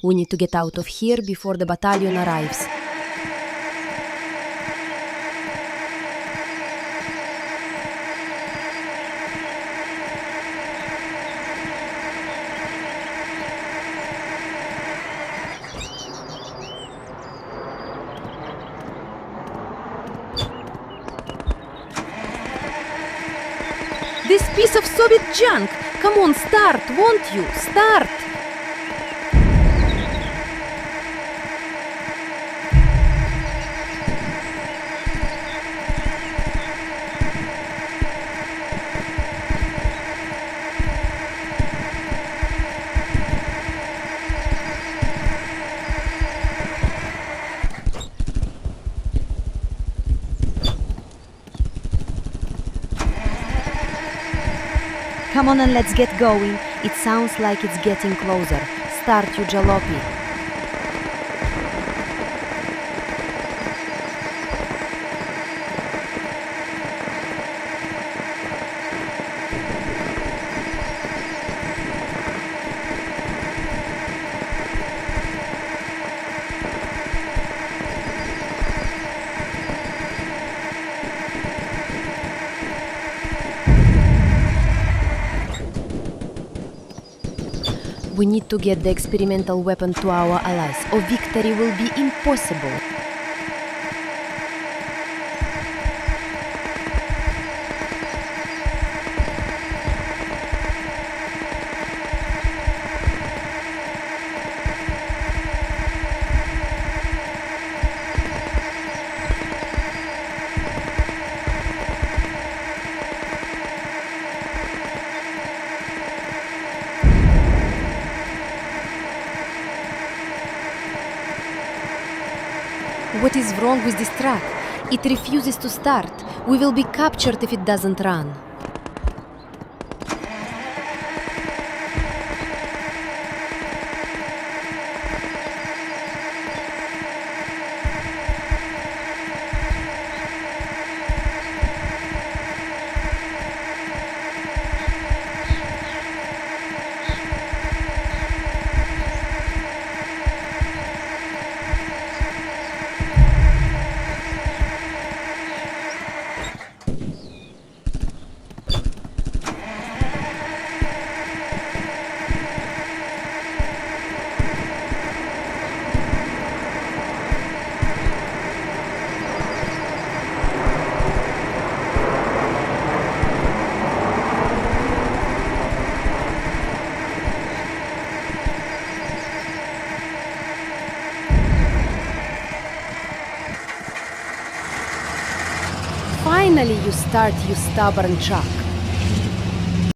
We need to get out of here before the battalion arrives. This piece of Soviet junk! Come on, start, won't you? Start! Come on and let's get going. It sounds like it's getting closer. Start, you jalopy. We need to get the experimental weapon to our allies, or victory will be impossible. What is wrong with this truck? It refuses to start. We will be captured if it doesn't run. Finally you start, you stubborn chuck.